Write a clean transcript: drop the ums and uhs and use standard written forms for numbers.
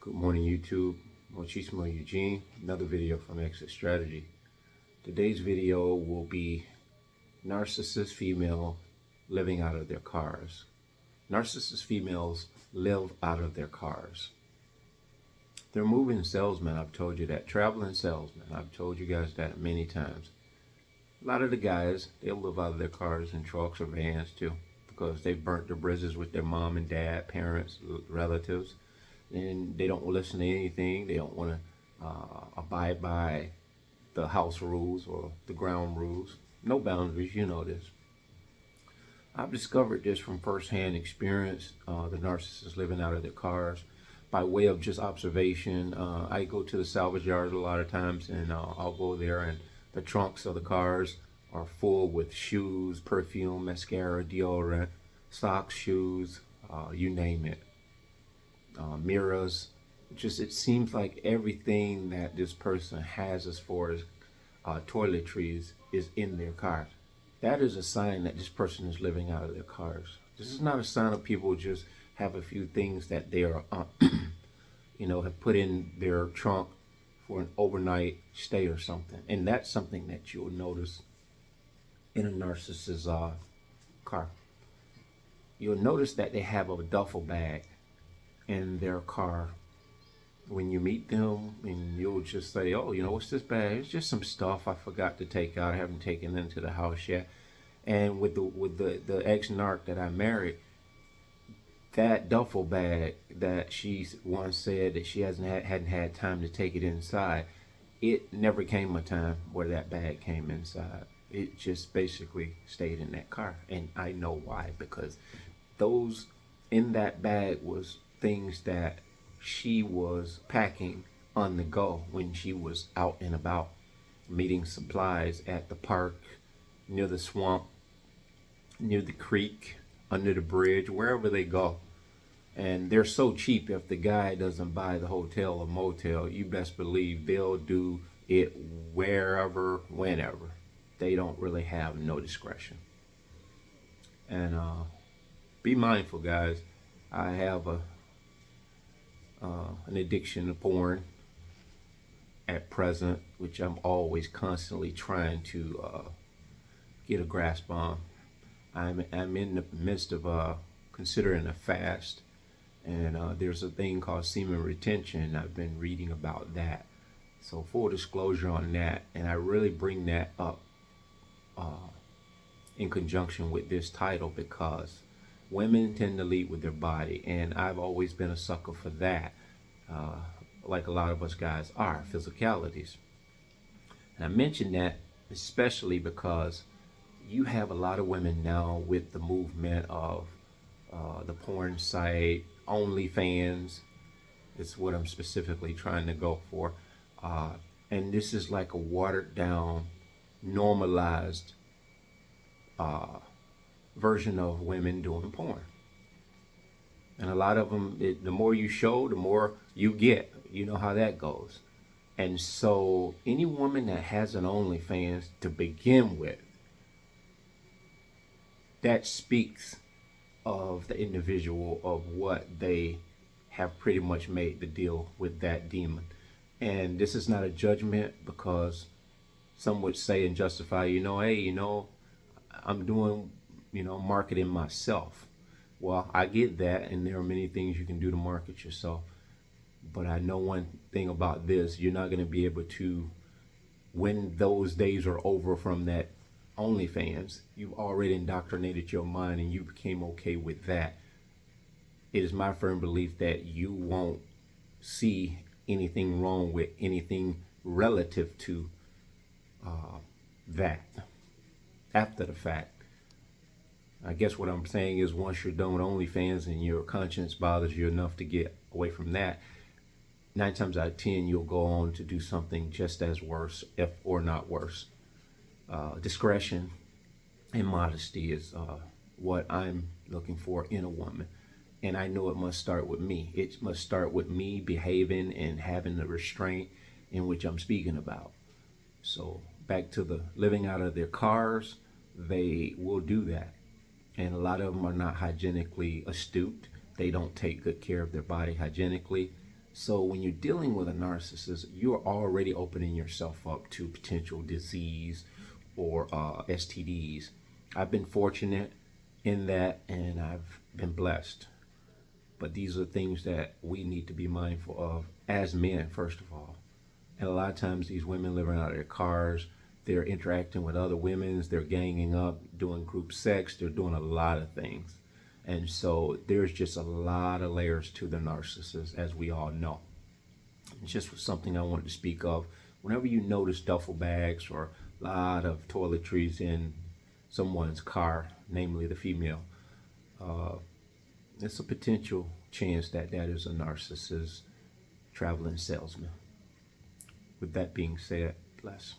Good morning, YouTube. Muchísimo Eugene. Another video from Exit Strategy. Today's video will be narcissist female living out of their cars. Narcissist females live out of their cars. They're moving salesmen. I've told you that. Traveling salesmen. I've told you guys that many times. A lot of the guys, they'll live out of their cars and trucks or vans too, because they've burnt their bridges with their mom and dad, parents, relatives. And they don't listen to anything. They don't want to abide by the house rules or the ground rules. No boundaries, you know this. I've discovered this from firsthand experience, the narcissists living out of their cars, by way of just observation. I go to the salvage yards a lot of times, and I'll go there, and the trunks of the cars are full with shoes, perfume, mascara, deodorant, socks, shoes, you name it. Mirrors. Just, it seems like everything that this person has as far as toiletries is in their car. That is a sign that this person is living out of their cars. This is not a sign of people just have a few things that they are have put in their trunk for an overnight stay or something. And that's something that you'll notice in a narcissist's car. You'll notice that they have a duffel bag in their car when you meet them, and you'll just say, oh, what's this bag? It's just some stuff I forgot to take out. I haven't taken it into the house yet. And with the ex-narc that I married, that duffel bag that she once said that she hadn't had time to take it inside, it never came a time where that bag came inside. It just basically stayed in that car. And I know why, because those in that bag was things that she was packing on the go when she was out and about, meeting supplies at the park, near the swamp, near the creek, under the bridge, wherever they go. And they're so cheap, if the guy doesn't buy the hotel or motel, you best believe they'll do it wherever, whenever. They don't really have no discretion. And be mindful, guys. I have an addiction to porn at present, which I'm always constantly trying to get a grasp on. I'm in the midst of considering a fast, and there's a thing called semen retention. I've been reading about that, so full disclosure on that. And I really bring that up in conjunction with this title, because women tend to lead with their body, and I've always been a sucker for that, like a lot of us guys are, physicalities. And I mention that especially because you have a lot of women now with the movement of the porn site, OnlyFans is what I'm specifically trying to go for. And this is like a watered down, normalized version of women doing porn. And a lot of them, the more you show, the more you get. You know how that goes. And so any woman that has an OnlyFans to begin with, that speaks of the individual, of what they have pretty much made the deal with that demon. And this is not a judgment, because some would say and justify, hey, I'm doing, marketing myself. Well, I get that, and there are many things you can do to market yourself. But I know one thing about this: you're not going to be able to, when those days are over from that OnlyFans, you've already indoctrinated your mind and you became okay with that. It is my firm belief that you won't see anything wrong with anything relative to that after the fact. I guess what I'm saying is, once you're done with OnlyFans and your conscience bothers you enough to get away from that, 9 times out of 10 you'll go on to do something just as worse, if or not worse. Discretion and modesty is what I'm looking for in a woman. And I know it must start with me. It must start with me behaving and having the restraint in which I'm speaking about. So back to the living out of their cars, they will do that. And a lot of them are not hygienically astute. They don't take good care of their body hygienically. So when you're dealing with a narcissist, you're already opening yourself up to potential disease or STDs. I've been fortunate in that, and I've been blessed. But these are things that we need to be mindful of as men, first of all. And a lot of times these women living out of their cars, they're interacting with other women, they're ganging up, doing group sex, they're doing a lot of things. And so there's just a lot of layers to the narcissist, as we all know. It's just something I wanted to speak of. Whenever you notice duffel bags or a lot of toiletries in someone's car, namely the female, it's a potential chance that that is a narcissist traveling salesman. With that being said, bless.